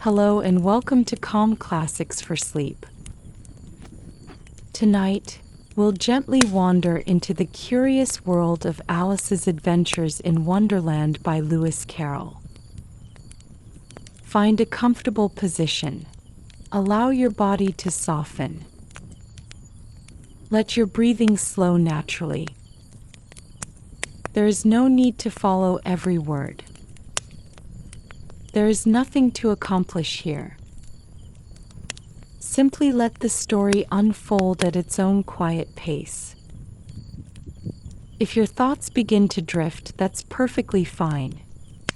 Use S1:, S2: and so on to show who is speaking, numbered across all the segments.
S1: Hello and welcome to Calm Classics for Sleep. Tonight, we'll gently wander into the curious world of Alice's Adventures in Wonderland by Lewis Carroll. Find a comfortable position. Allow your body to soften. Let your breathing slow naturally. There is no need to follow every word. There is nothing to accomplish here. Simply let the story unfold at its own quiet pace. If your thoughts begin to drift, that's perfectly fine.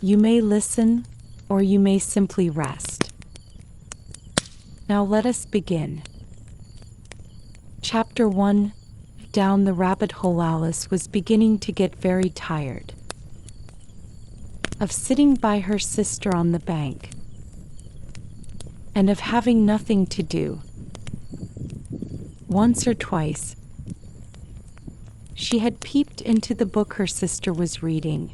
S1: You may listen, or you may simply rest. Now let us begin. Chapter 1. Down the rabbit hole. Alice was beginning to get very tired of sitting by her sister on the bank, and of having nothing to do. Once or twice, she had peeped into the book her sister was reading,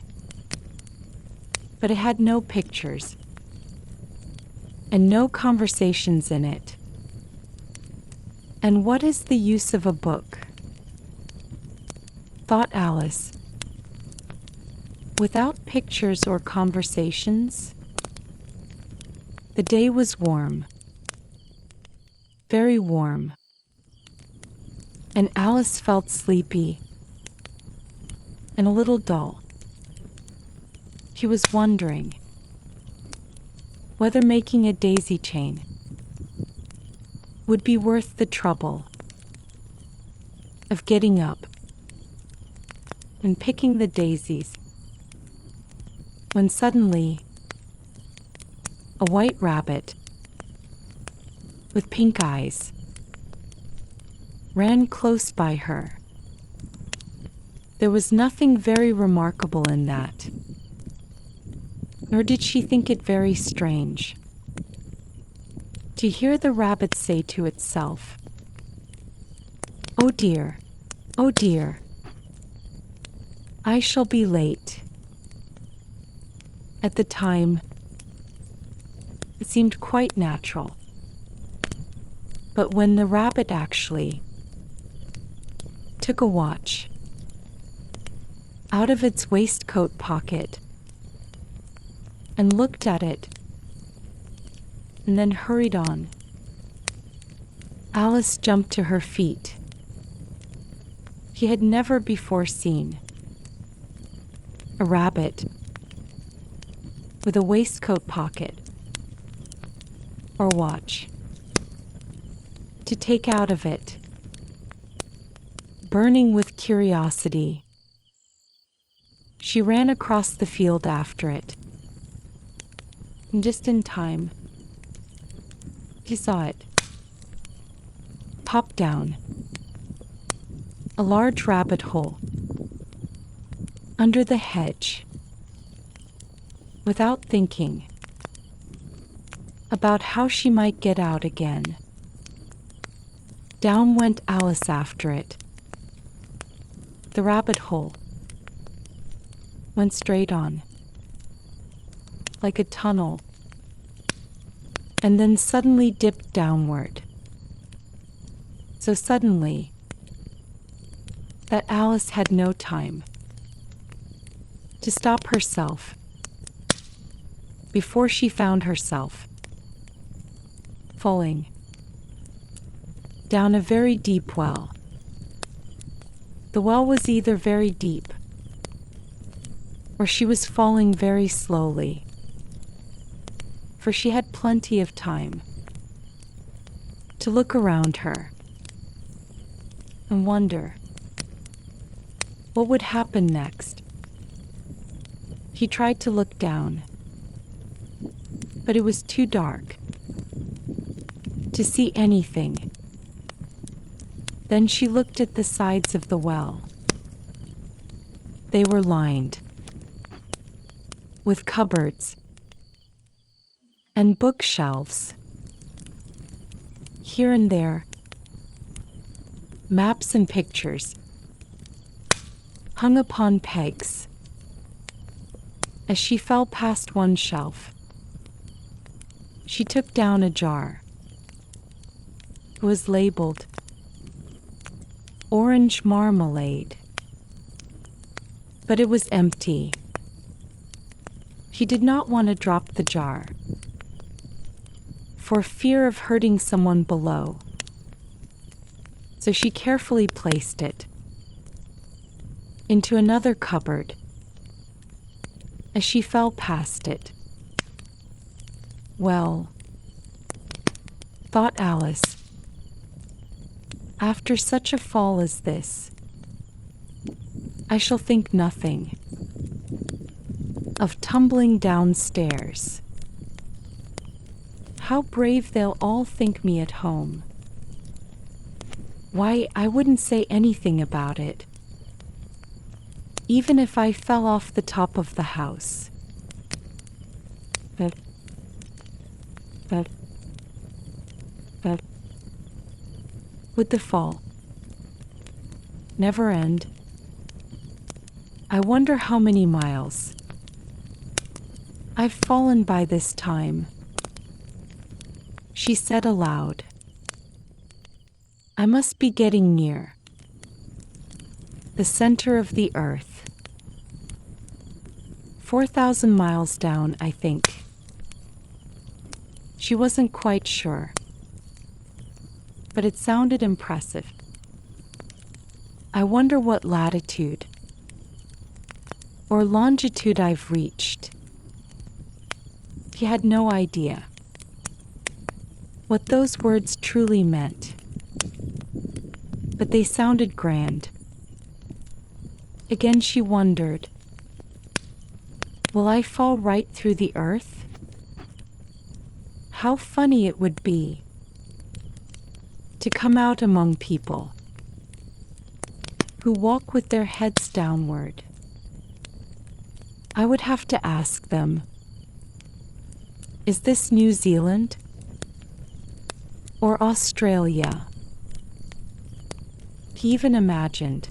S1: but it had no pictures and no conversations in it. And what is the use of a book? Thought Alice. Without pictures or conversations? The day was warm, very warm, and Alice felt sleepy and a little dull. She was wondering whether making a daisy chain would be worth the trouble of getting up and picking the daisies, when suddenly a white rabbit with pink eyes ran close by her. There was nothing very remarkable in that, nor did she think it very strange to hear the rabbit say to itself, "Oh dear, oh dear, I shall be late." At the time, it seemed quite natural. But when the rabbit actually took a watch out of its waistcoat pocket and looked at it and then hurried on, Alice jumped to her feet. She had never before seen a rabbit with a waistcoat pocket or watch to take out of it. Burning with curiosity, she ran across the field after it. And just in time, she saw it pop down a large rabbit hole under the hedge. Without thinking about how she might get out again, down went Alice after it. The rabbit hole went straight on, like a tunnel, and then suddenly dipped downward. So suddenly that Alice had no time to stop herself before she found herself falling down a very deep well. The well was either very deep or she was falling very slowly, for she had plenty of time to look around her and wonder what would happen next. She tried to look down, but it was too dark to see anything. Then she looked at the sides of the well. They were lined with cupboards and bookshelves. Here and there, maps and pictures hung upon pegs. As she fell past one shelf, She took down a jar. It was labeled orange marmalade, but it was empty. She did not want to drop the jar for fear of hurting someone below, so she carefully placed it into another cupboard as she fell past it. Well, thought Alice, after such a fall as this, I shall think nothing of tumbling downstairs. How brave they'll all think me at home. Why, I wouldn't say anything about it, even if I fell off the top of the house. But would the fall never end? I wonder how many miles I've fallen by this time, she said aloud. I must be getting near the center of the earth. 4,000 miles down, I think. She wasn't quite sure, but it sounded impressive. I wonder what latitude or longitude I've reached. He had no idea what those words truly meant, but they sounded grand. Again she wondered, will I fall right through the earth? How funny it would be to come out among people who walk with their heads downward. I would have to ask them, is this New Zealand or Australia? He even imagined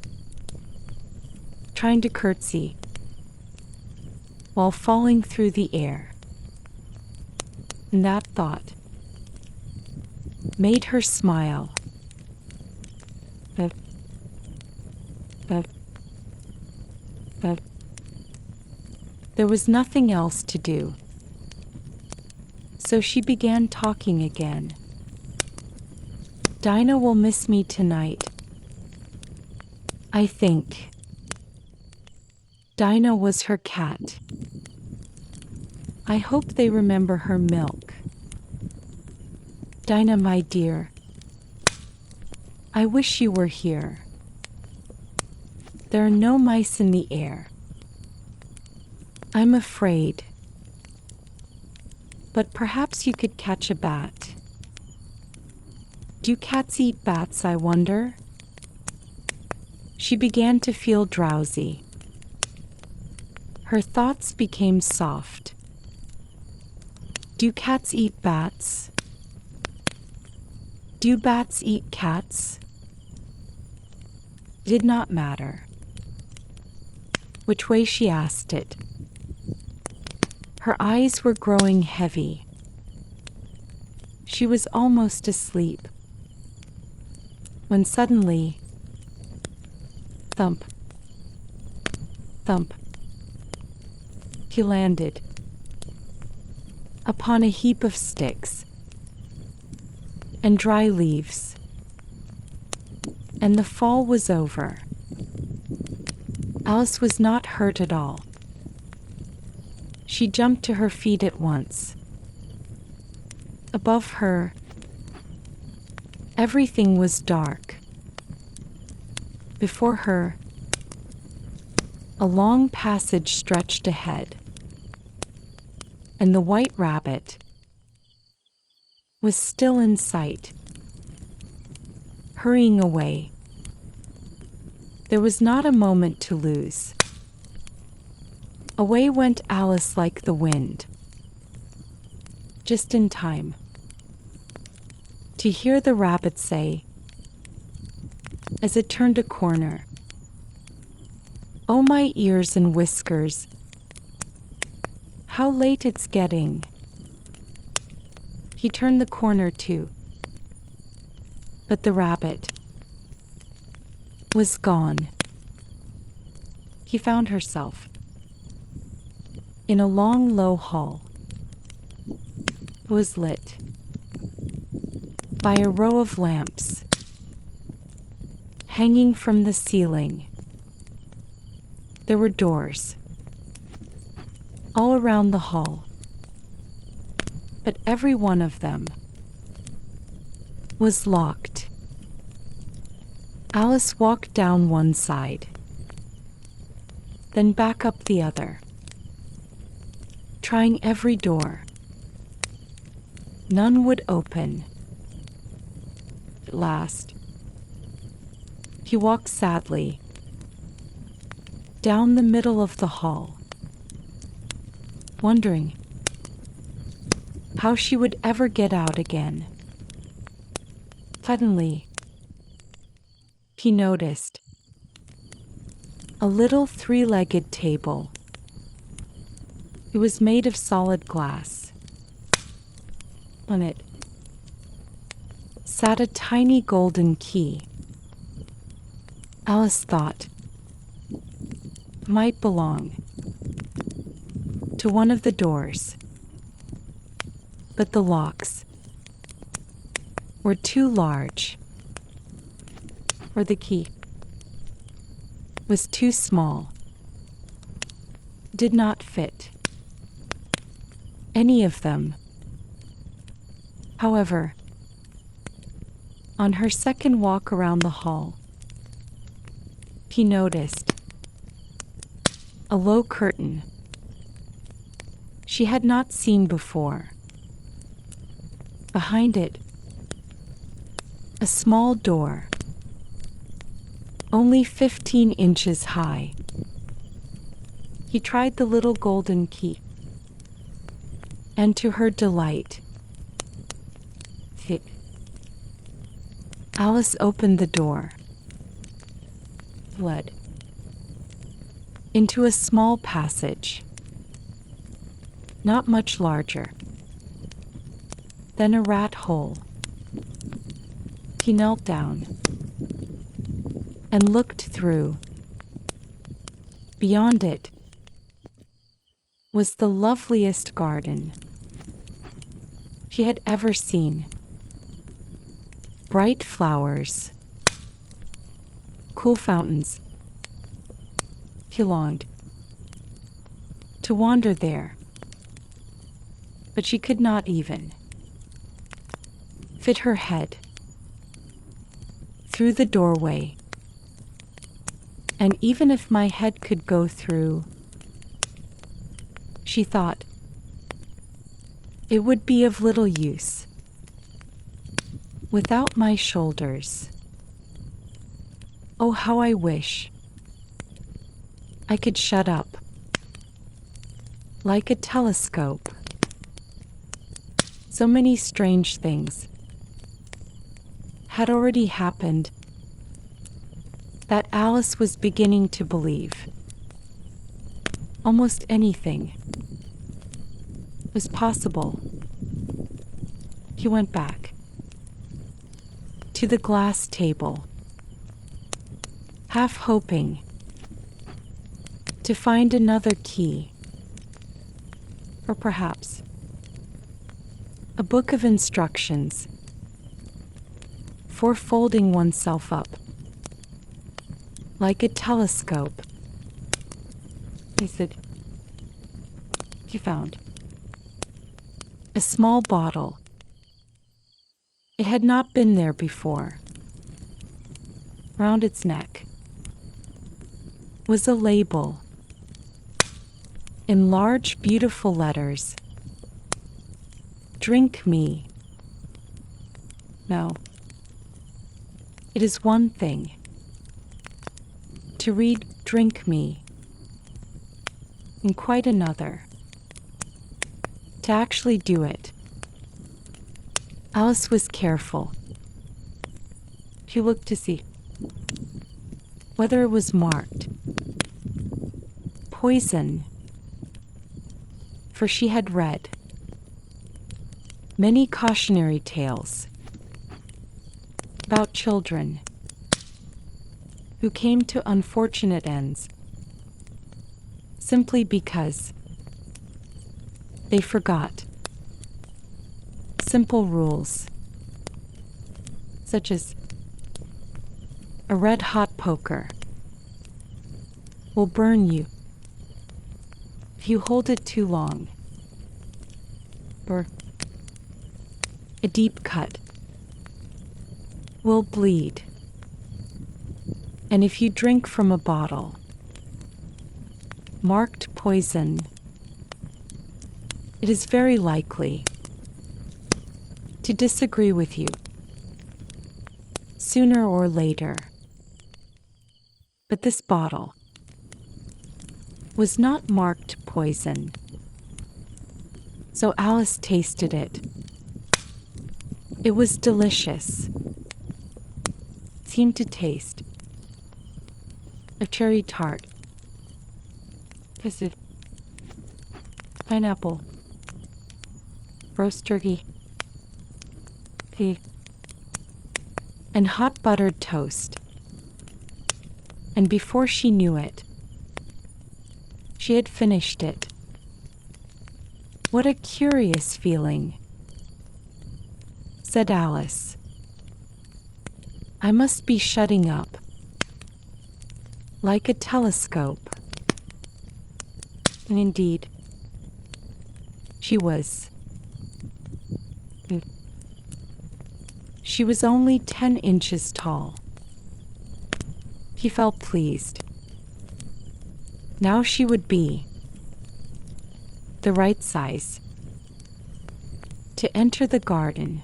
S1: trying to curtsy while falling through the air. And that thought made her smile. But there was nothing else to do. So she began talking again. Dinah will miss me tonight, I think. Dinah was her cat. I hope they remember her milk. Dinah, my dear, I wish you were here. There are no mice in the air. I'm afraid. But perhaps you could catch a bat. Do cats eat bats, I wonder? She began to feel drowsy. Her thoughts became soft. Do cats eat bats? Do bats eat cats? It did not matter which way she asked it. Her eyes were growing heavy. She was almost asleep when suddenly, thump, thump, he landed upon a heap of sticks and dry leaves, and the fall was over. Alice was not hurt at all. She jumped to her feet at once. Above her, everything was dark. Before her, a long passage stretched ahead, and the white rabbit was still in sight, hurrying away. There was not a moment to lose. Away went Alice like the wind, just in time to hear the rabbit say, as it turned a corner, "Oh, my ears and whiskers, how late it's getting. He turned the corner too, but the rabbit was gone. He found herself in a long, low hall. It was lit by a row of lamps hanging from the ceiling. There were doors all around the hall, but every one of them was locked. Alice walked down one side, then back up the other, trying every door. None would open. At last, he walked sadly down the middle of the hall, wondering how she would ever get out again. Suddenly, he noticed a little three-legged table. It was made of solid glass. On it sat a tiny golden key. Alice thought it might belong to one of the doors, but the locks were too large, or the key was too small, did not fit any of them. However, on her second walk around the hall, he noticed a low curtain she had not seen before. Behind it, a small door, only 15 inches high. He tried the little golden key, and to her delight, Alice opened the door, led into a small passage, not much larger than a rat hole. He knelt down and looked through. Beyond it was the loveliest garden she had ever seen. Bright flowers, cool fountains. He longed to wander there, but she could not even fit her head through the doorway. And even if my head could go through, she thought, it would be of little use without my shoulders. Oh, how I wish I could shut up like a telescope. So many strange things had already happened that Alice was beginning to believe almost anything was possible. He went back to the glass table, half hoping to find another key, or perhaps a book of instructions for folding oneself up like a telescope. He said, he found a small bottle. It had not been there before. Round its neck was a label in large, beautiful letters. Drink me. No. It is one thing to read drink me, and quite another to actually do it. Alice was careful. She looked to see whether it was marked poison, for she had read many cautionary tales about children who came to unfortunate ends simply because they forgot simple rules, such as a red-hot poker will burn you if you hold it too long, or a deep cut will bleed, and if you drink from a bottle marked poison, it is very likely to disagree with you sooner or later. But this bottle was not marked poison, so Alice tasted it. It was delicious. Seemed to taste of cherry tart, pineapple, roast turkey, pig, and hot buttered toast. And before she knew it, she had finished it. "What a curious feeling," said Alice. "I must be shutting up like a telescope." And indeed, she was. She was only 10 inches tall. He felt pleased. Now she would be the right size to enter the garden.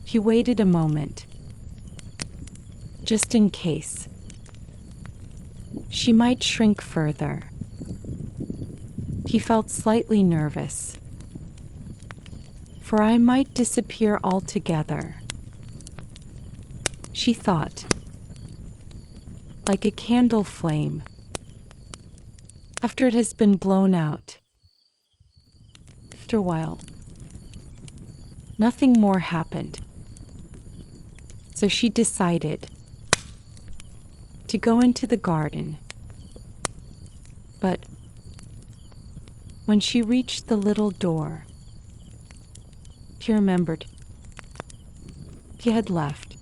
S1: He waited a moment, just in case she might shrink further. He felt slightly nervous, for I might disappear altogether. She thought, like a candle flame after it has been blown out. After a while, nothing more happened. So she decided to go into the garden. But when she reached the little door, she remembered he had left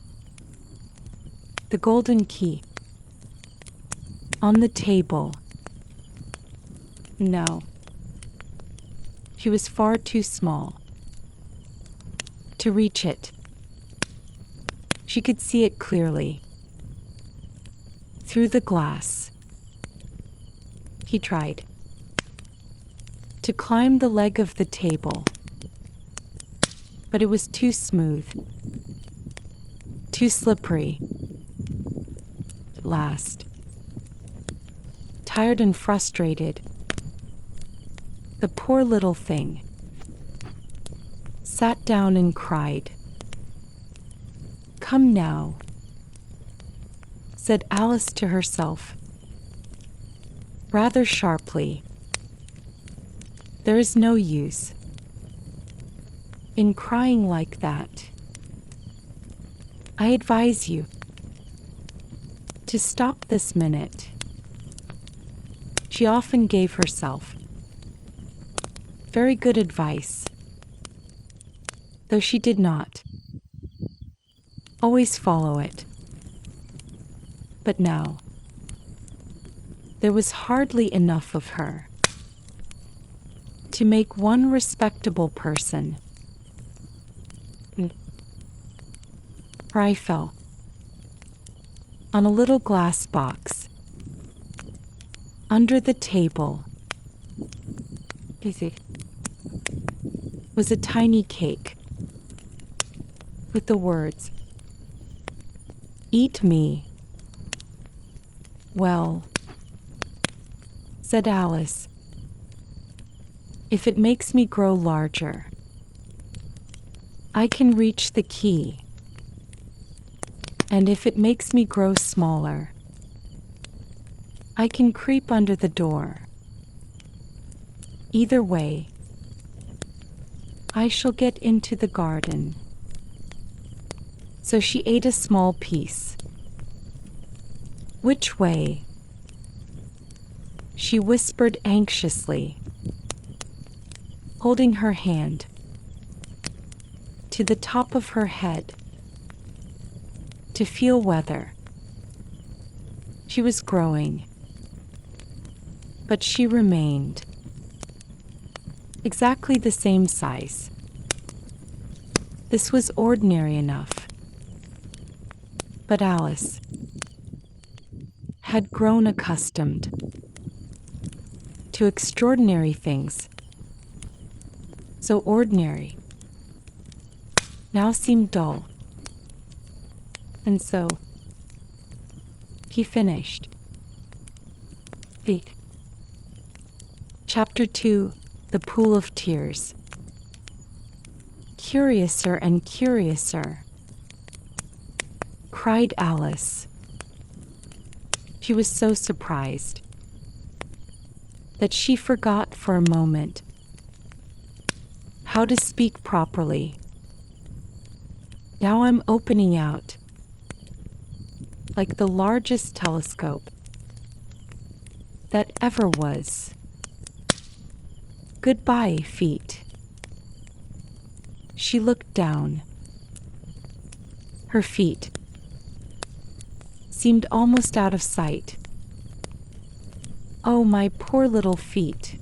S1: the golden key on the table. No, she was far too small to reach it. She could see it clearly through the glass. He tried to climb the leg of the table, but it was too smooth, too slippery. At last, tired and frustrated, the poor little thing sat down and cried. "Come now," said Alice to herself, rather sharply. "There is no use in crying like that. I advise you to stop this minute." She often gave herself very good advice, though she did not always follow it. But now, there was hardly enough of her to make one respectable person. Her eye fell on a little glass box under the table. Was a tiny cake with the words, "Eat me." "Well," said Alice, "if it makes me grow larger, I can reach the key. And if it makes me grow smaller, I can creep under the door. Either way, I shall get into the garden. So she ate a small piece. Which way? She whispered anxiously, holding her hand to the top of her head to feel whether she was growing. But she remained exactly the same size. This was ordinary enough. But Alice had grown accustomed to extraordinary things. So ordinary now seemed dull. And so he finished. Chapter 2, The Pool of Tears. Curiouser and curiouser, cried Alice. She was so surprised that she forgot for a moment how to speak properly. Now I'm opening out like the largest telescope that ever was. Goodbye, feet. She looked down. Her feet seemed almost out of sight. Oh, my poor little feet,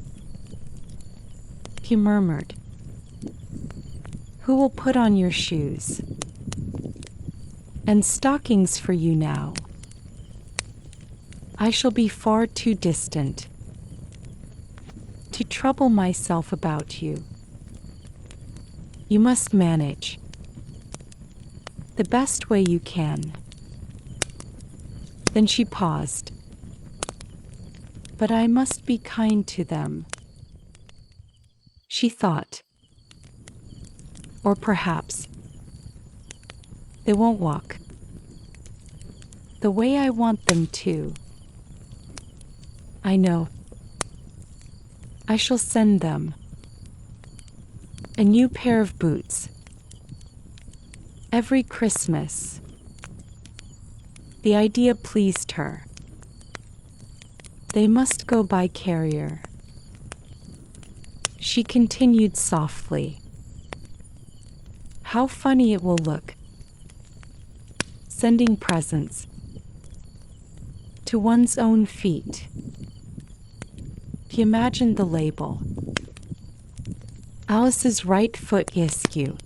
S1: he murmured. Who will put on your shoes? And stockings for you now. I shall be far too distant to trouble myself about you. You must manage the best way you can. Then she paused. But I must be kind to them, she thought. Or perhaps they won't walk the way I want them to. I know. I shall send them a new pair of boots every Christmas. The idea pleased her. They must go by carrier. She continued softly. How funny it will look, sending presents to one's own feet. He imagined the label. Alice's right foot askew.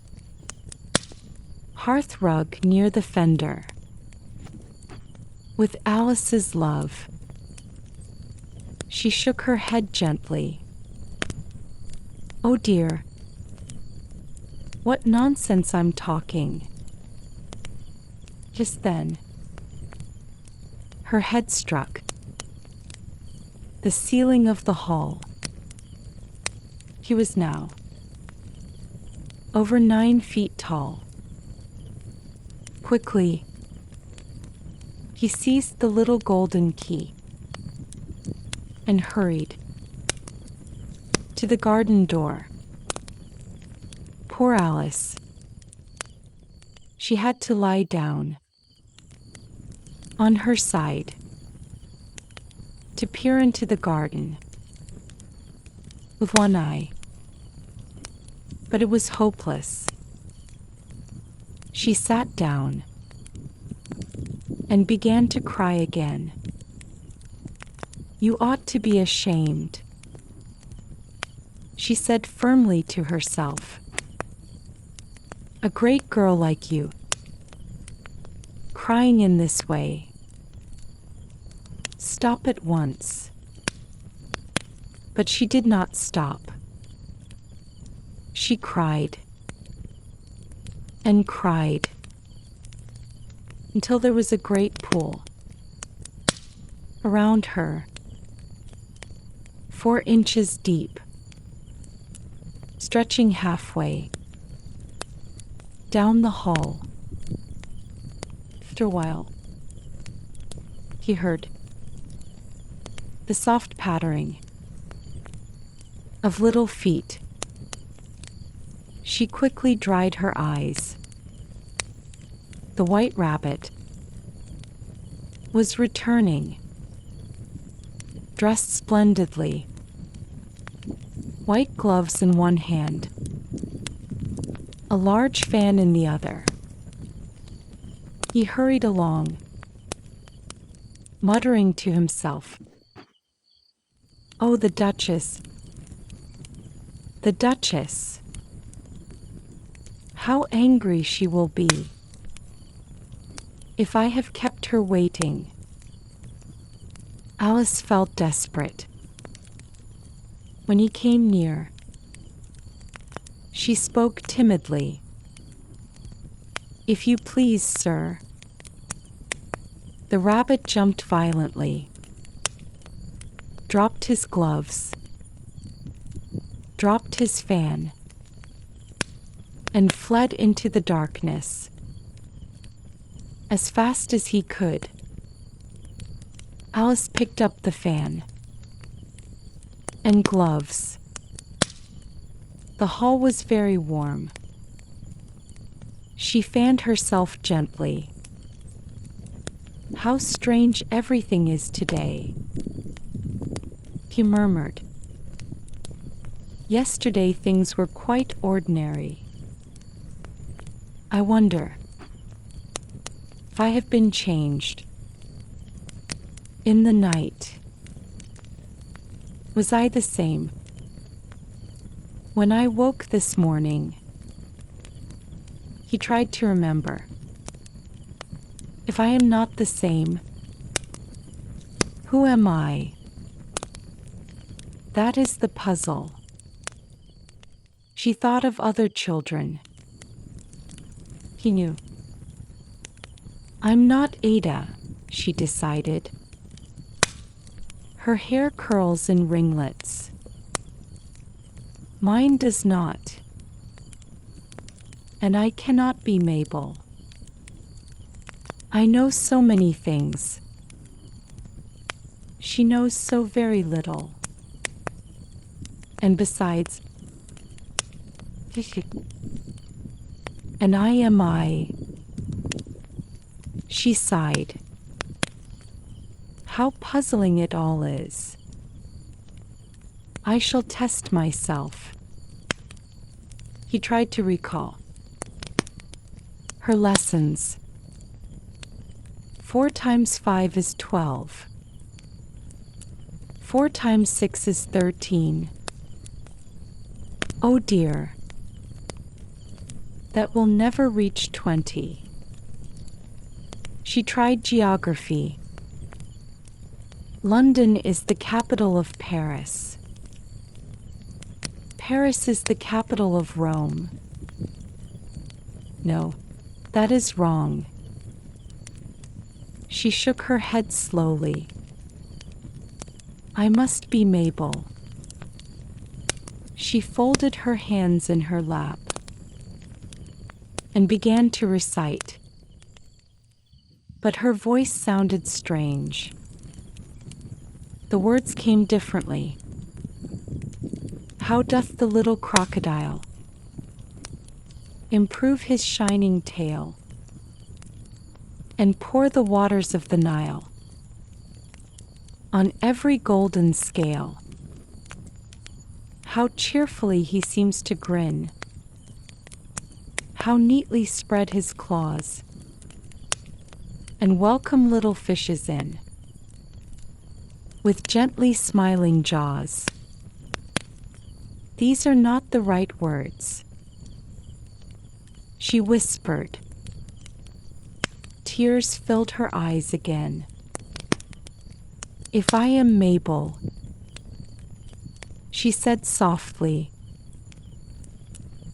S1: Hearth rug near the fender. With Alice's love. She shook her head gently. Oh dear. What nonsense I'm talking. Just then, her head struck the ceiling of the hall. He was now over 9 feet tall. Quickly, he seized the little golden key and hurried to the garden door. Poor Alice. She had to lie down on her side to peer into the garden with one eye. But it was hopeless. She sat down and began to cry again. You ought to be ashamed, she said firmly to herself. A great girl like you, crying in this way. Stop at once. But she did not stop. She cried and cried until there was a great pool around her, 4 inches deep, stretching halfway down the hall. After a while, he heard the soft pattering of little feet. She quickly dried her eyes. The white rabbit was returning, dressed splendidly, white gloves in one hand, a large fan in the other. He hurried along, muttering to himself, "Oh, the Duchess! The Duchess! How angry she will be if I have kept her waiting." Alice felt desperate. When he came near, she spoke timidly. "If you please, sir." The rabbit jumped violently, dropped his gloves, dropped his fan, and fled into the darkness as fast as he could. Alice picked up the fan and gloves. The hall was very warm. She fanned herself gently. "How strange everything is today," he murmured. "Yesterday things were quite ordinary. I wonder if I have been changed. In the night, was I the same? When I woke this morning," he tried to remember, "if I am not the same, who am I? That is the puzzle." She thought of other children. He knew. "I'm not Ada," she decided. Her hair curls in ringlets. Mine does not. And I cannot be Mabel. I know so many things. She knows so very little. And besides, and I am I. She sighed. How puzzling it all is. I shall test myself. He tried to recall her lessons. 4 times 5 is 12. 4 times 6 is 13. Oh dear. That will never reach 20. She tried geography. London is the capital of Paris. Paris is the capital of Rome. No, that is wrong. She shook her head slowly. I must be Mabel. She folded her hands in her lap and began to recite. But her voice sounded strange. The words came differently. How doth the little crocodile improve his shining tail and pour the waters of the Nile on every golden scale? How cheerfully he seems to grin. How neatly spread his claws and welcome little fishes in with gently smiling jaws. These are not the right words. She whispered. Tears filled her eyes again. If I am Mabel, she said softly,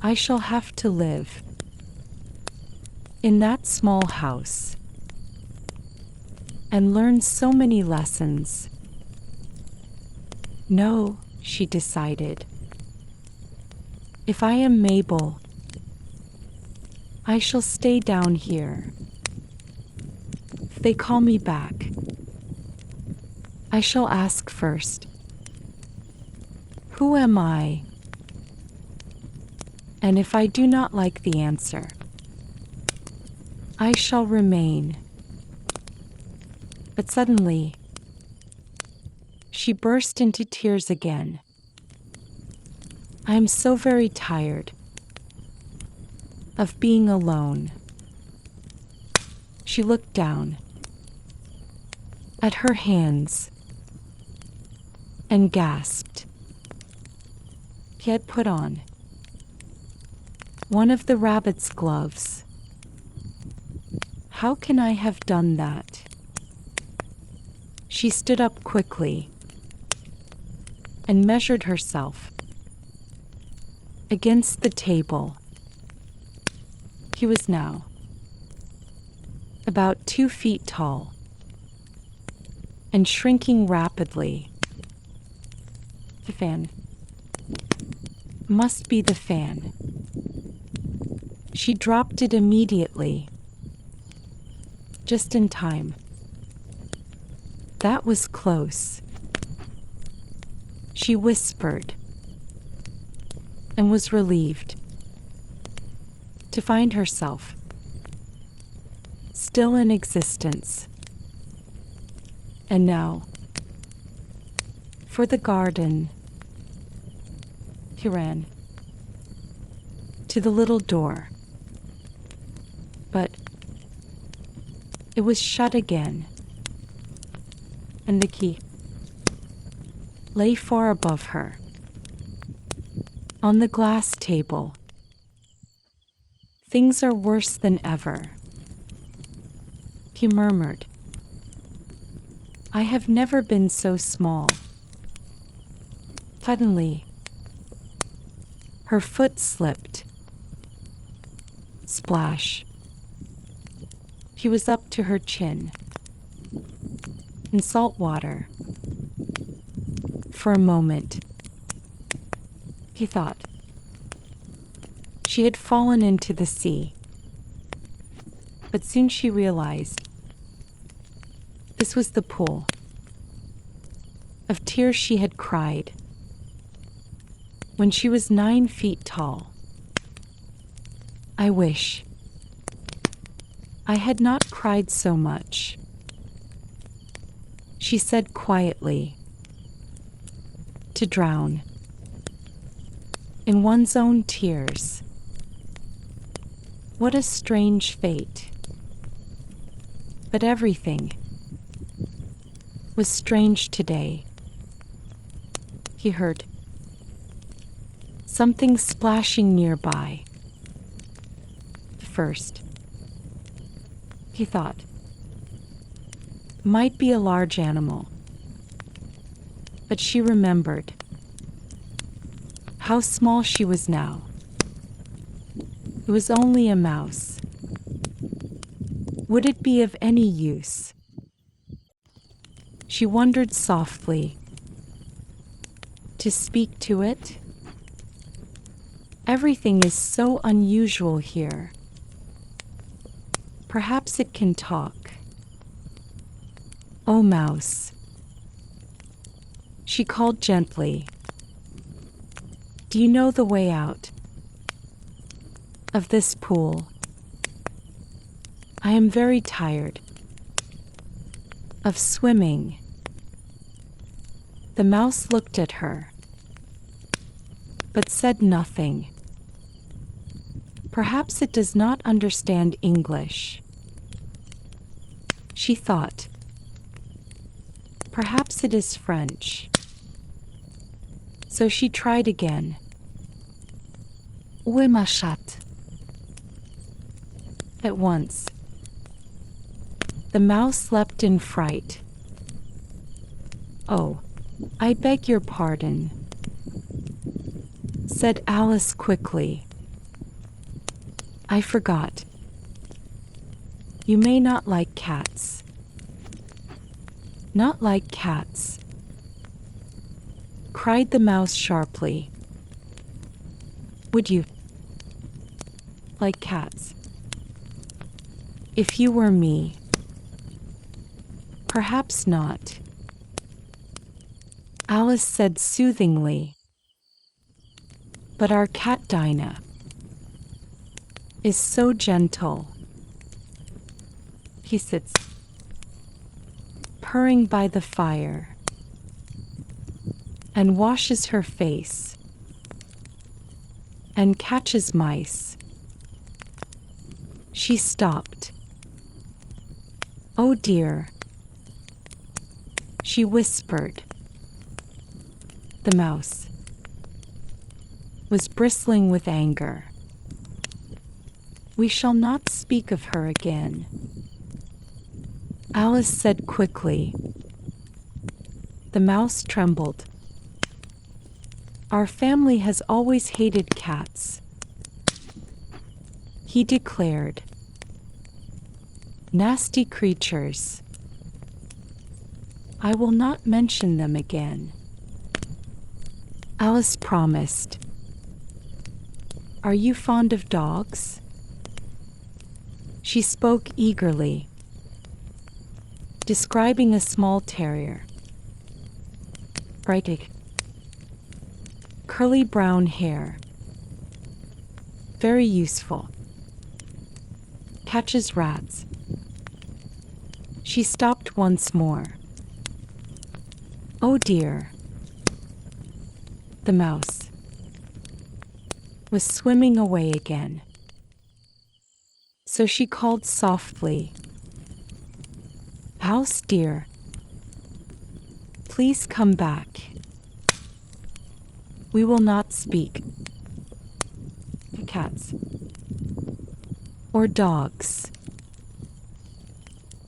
S1: I shall have to live in that small house and learn so many lessons. No, she decided. If I am Mabel, I shall stay down here. If they call me back, I shall ask first, who am I? And if I do not like the answer, I shall remain. But suddenly, she burst into tears again. I am so very tired of being alone. She looked down at her hands and gasped. He had put on one of the rabbit's gloves. How can I have done that? She stood up quickly and measured herself against the table. He was now about 2 feet tall and shrinking rapidly. The fan. Must be the fan. She dropped it immediately, just in time. That was close. She whispered and was relieved to find herself still in existence. And now, for the garden. He ran to the little door, but it was shut again, and the key lay far above her on the glass table. Things are worse than ever, he murmured. I have never been so small. Suddenly, her foot slipped. Splash. He was up to her chin in salt water. For a moment, he thought she had fallen into the sea. But soon she realized this was the pool of tears she had cried when she was 9 feet tall. I wish I had not cried so much, she said quietly. To drown in one's own tears. What a strange fate. But everything was strange today. He heard something splashing nearby. First, he thought, might be a large animal. But she remembered how small she was now. It was only a mouse. Would it be of any use? She wondered softly to speak to it. Everything is so unusual here. Perhaps it can talk. Oh, mouse. She called gently. Do you know the way out of this pool? I am very tired of swimming. The mouse looked at her, but said nothing. Perhaps it does not understand English. She thought, perhaps it is French. So she tried again. Où est ma chatte? At once, the mouse leapt in fright. Oh, I beg your pardon, said Alice quickly. I forgot. You may not like cats. Not like cats, cried the mouse sharply. Would you like cats if you were me? Perhaps not, Alice said soothingly. But our cat Dinah is so gentle. He sits, purring by the fire, and washes her face, and catches mice. She stopped. "Oh dear," she whispered. The mouse was bristling with anger. "We shall not speak of her again," Alice said quickly. The mouse trembled. "Our family has always hated cats," he declared. "Nasty creatures. I will not mention them again," Alice promised. "Are you fond of dogs?" She spoke eagerly, describing a small terrier. Bright, curly brown hair. Very useful. Catches rats. She stopped once more. "Oh dear." The mouse was swimming away again. So she called softly, "House dear, please come back. We will not speak cats or dogs."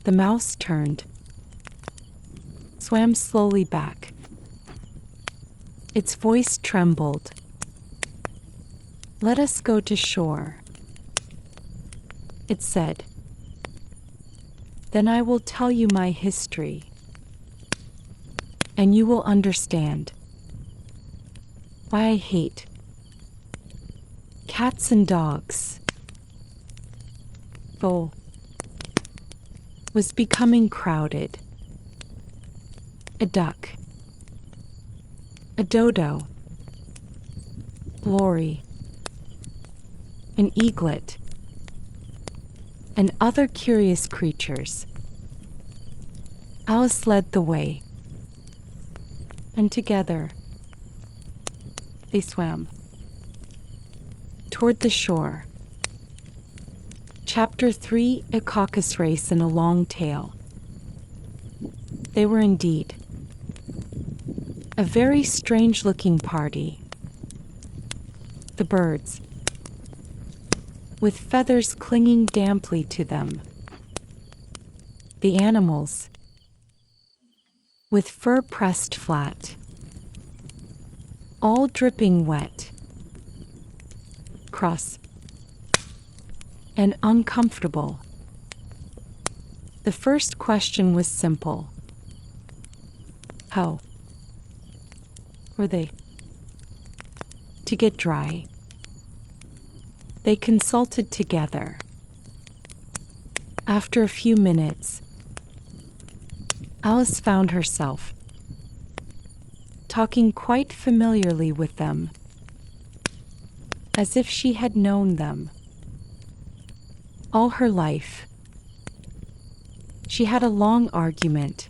S1: The mouse turned, swam slowly back. Its voice trembled. "Let us go to shore," it said. "Then I will tell you my history, and you will understand why I hate cats and dogs." Bowl was becoming crowded. A duck, a dodo, Lorry, an eaglet, and other curious creatures. Alice led the way, and together they swam toward the shore. Chapter 3: A Caucus-Race and a Long Tail. They were indeed a very strange-looking party. The birds, with feathers clinging damply to them. The animals, with fur pressed flat. All dripping wet, cross, and uncomfortable. The first question was simple. How were they to get dry? They consulted together. After a few minutes, Alice found herself talking quite familiarly with them, as if she had known them all her life. She had a long argument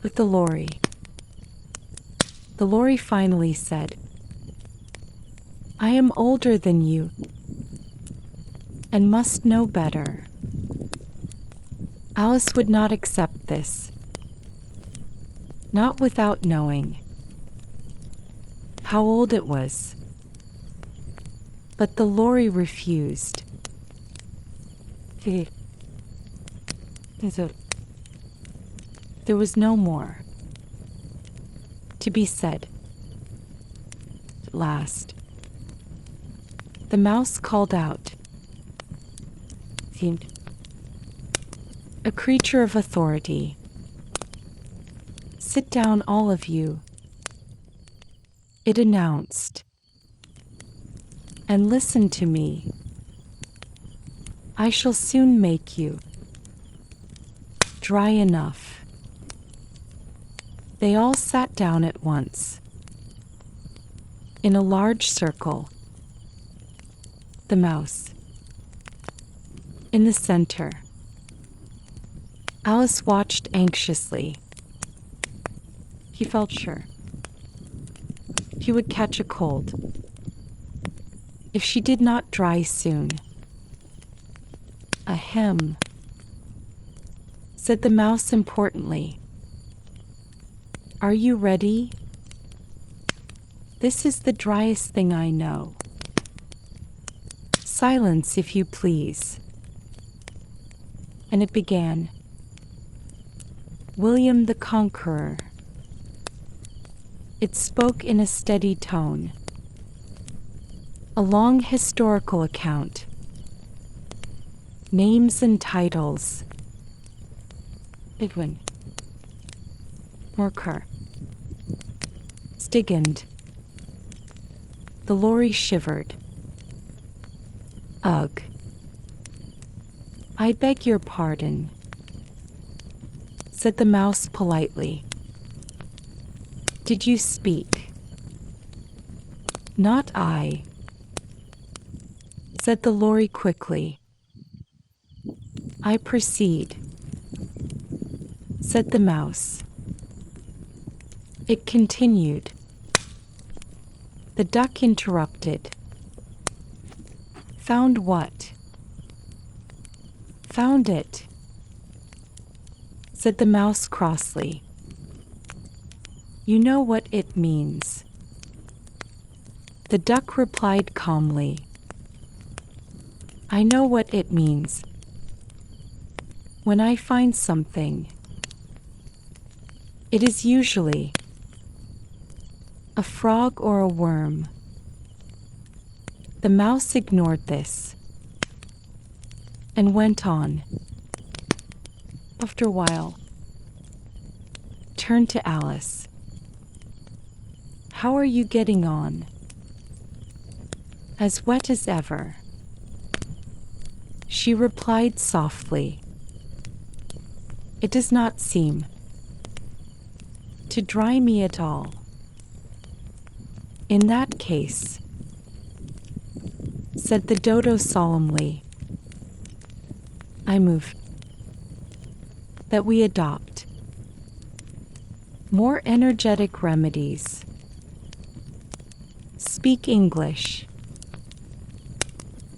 S1: with the lorry. The lorry finally said, "I am older than you and must know better." Alice would not accept this, not without knowing how old it was. But the lorry refused. There was no more to be said. At last, the mouse called out, a creature of authority, "Sit down, all of you," it announced, "and listen to me. I shall soon make you dry enough." They all sat down at once, in a large circle. the mouse. In the center. Alice watched anxiously. He felt sure he would catch a cold if she did not dry soon. Ahem, said the mouse importantly. Are you ready? This is the driest thing I know. Silence, if you please. And it began. William the Conqueror. It spoke in a steady tone. A long historical account. Names and titles. Edwin. Morcar. Stigand. The lorry shivered. Ugh. I beg your pardon, said the mouse politely. Did you speak? Not I, said the lorry quickly. I proceed, said the mouse. It continued. The duck interrupted. Found what? Found it, said the mouse crossly. You know what it means. The duck replied calmly. I know what it means. When I find something, it is usually a frog or a worm. The mouse ignored this and went on. After a while, turned to Alice. How are you getting on? As wet as ever. She replied softly. It does not seem to dry me at all. In that case, said the dodo solemnly, I move that we adopt more energetic remedies. Speak English,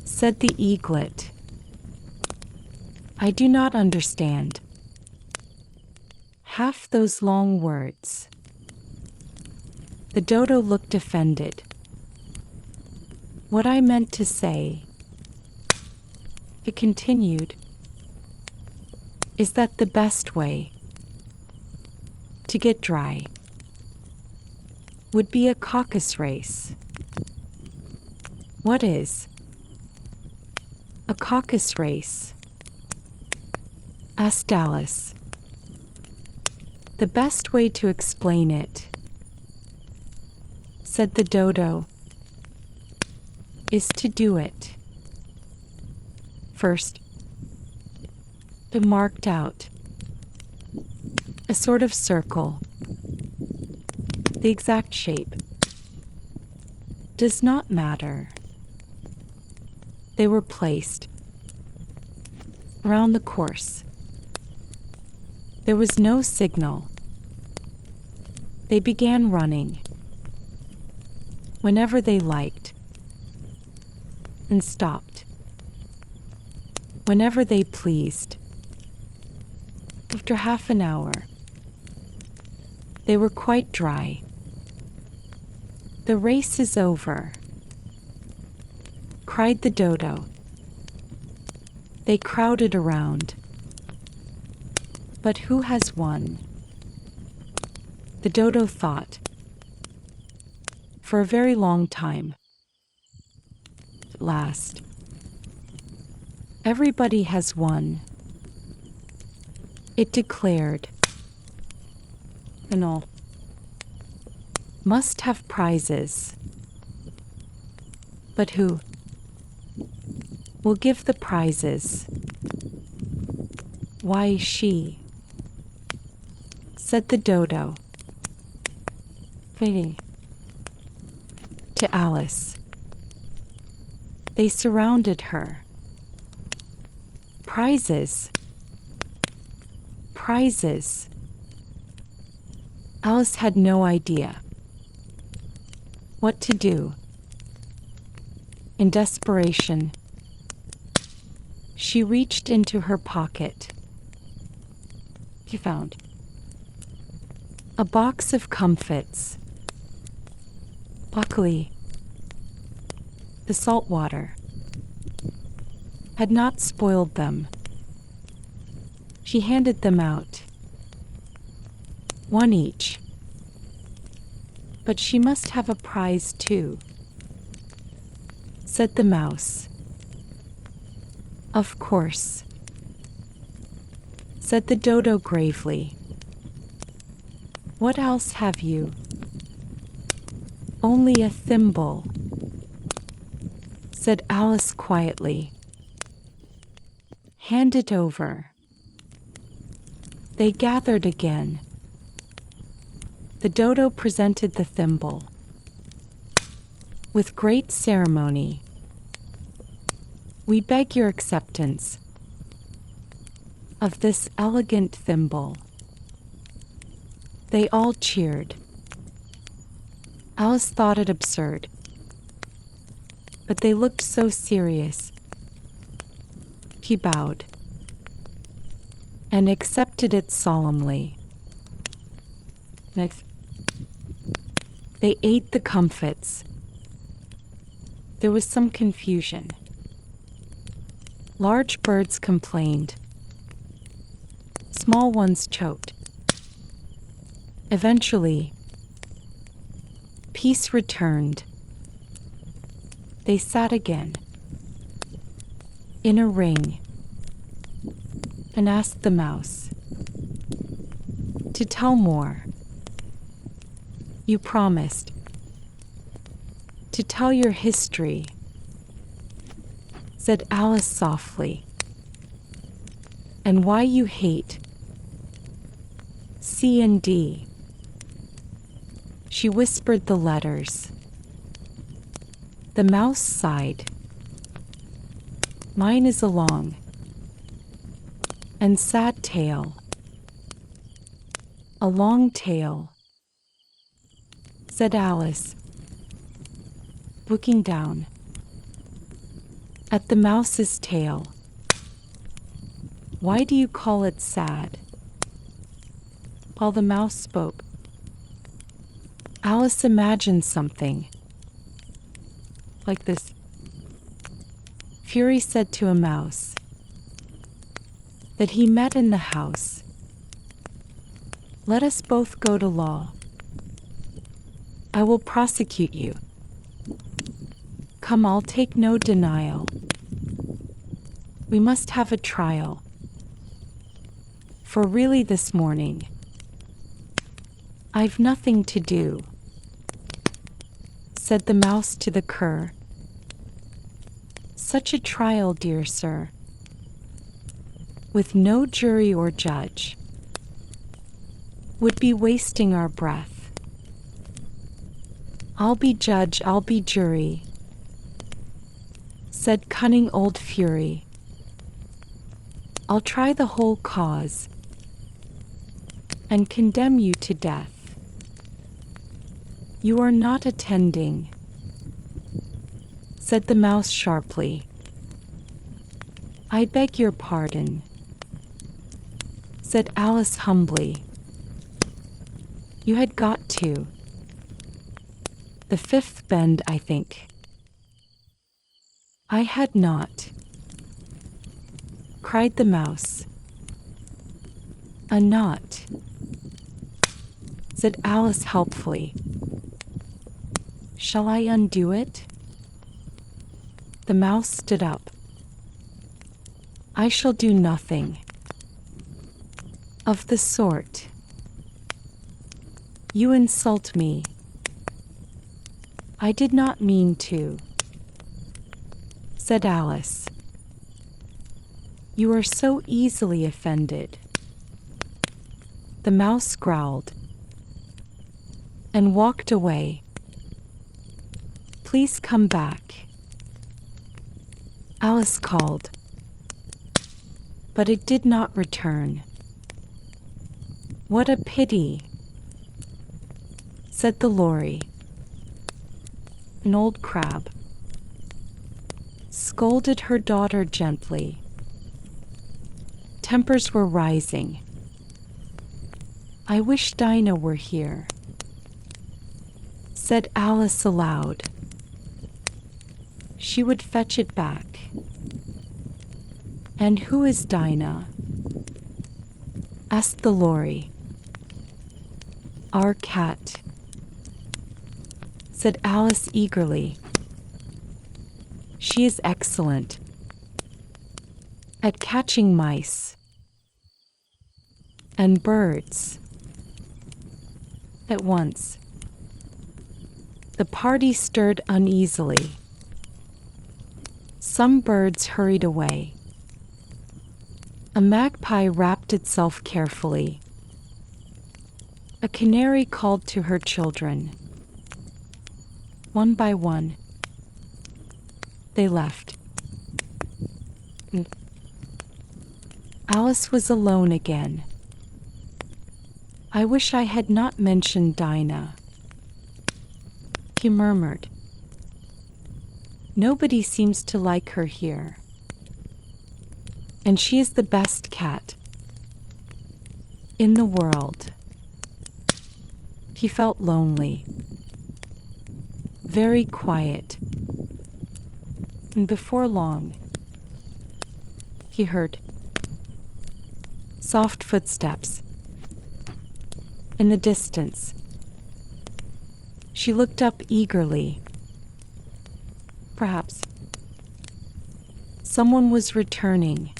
S1: said the eaglet. I do not understand half those long words. The dodo looked offended. What I meant to say, it continued, is that the best way to get dry would be a Caucus-Race. What is a Caucus-Race? Asked Alice. The best way to explain it, said the dodo, is to do it. First, it marked out a sort of circle. The exact shape does not matter. They were placed around the course. There was no signal. They began running whenever they liked and stopped whenever they pleased. After half an hour, they were quite dry. The race is over, cried the dodo. They crowded around. But who has won? The dodo thought for a very long time. At last, everybody has won, it declared. And all must have prizes. But who will give the prizes? Why, she, said the dodo, fading to Alice. They surrounded her. Prizes. Prizes. Alice had no idea what to do. In desperation, she reached into her pocket. She found a box of comfits. Luckily, the salt water had not spoiled them. She handed them out, one each. But she must have a prize too, said the mouse. Of course, said the dodo gravely. What else have you? Only a thimble, said Alice quietly. Hand it over. They gathered again. The dodo presented the thimble. With great ceremony, we beg your acceptance of this elegant thimble. They all cheered. Alice thought it absurd, but they looked so serious. He bowed and accepted it solemnly. Next, they ate the comfits. There was some confusion. Large birds complained. Small ones choked. Eventually, peace returned. They sat again in a ring and asked the mouse to tell more. You promised to tell your history, said Alice softly, and why you hate C and D. She whispered the letters. The mouse sighed. Mine is a long and sad tale. A long tale, said Alice, looking down at the mouse's tail. Why do you call it sad? While the mouse spoke, Alice imagined something like this. Fury said to a mouse that he met in the house, let us both go to law. I will prosecute you. Come, I'll take no denial. We must have a trial. For really this morning, I've nothing to do, said the mouse to the cur. Such a trial, dear sir, with no jury or judge, would be wasting our breath. I'll be judge, I'll be jury, said cunning old Fury. I'll try the whole cause and condemn you to death. You are not attending, said the mouse sharply. I beg your pardon, said Alice humbly. You had got to the fifth bend, I think. I had not, cried the mouse. A knot, said Alice helpfully. Shall I undo it? The mouse stood up. I shall do nothing of the sort. You insult me. I did not mean to, said Alice. You are so easily offended. The mouse growled and walked away. Please come back, Alice called, but it did not return. "What a pity," said the lorry. An old crab scolded her daughter gently. Tempers were rising. "I wish Dinah were here," said Alice aloud. "She would fetch it back." "And who is Dinah?" asked the lorry. "Our cat," said Alice eagerly. "She is excellent at catching mice and birds." At once, the party stirred uneasily. Some birds hurried away. A magpie wrapped itself carefully. A canary called to her children. One by one, they left. Alice was alone again. "I wish I had not mentioned Dinah," he murmured. "Nobody seems to like her here. And she is the best cat in the world." He felt lonely, very quiet, and before long, he heard soft footsteps in the distance. She looked up eagerly. Perhaps someone was returning.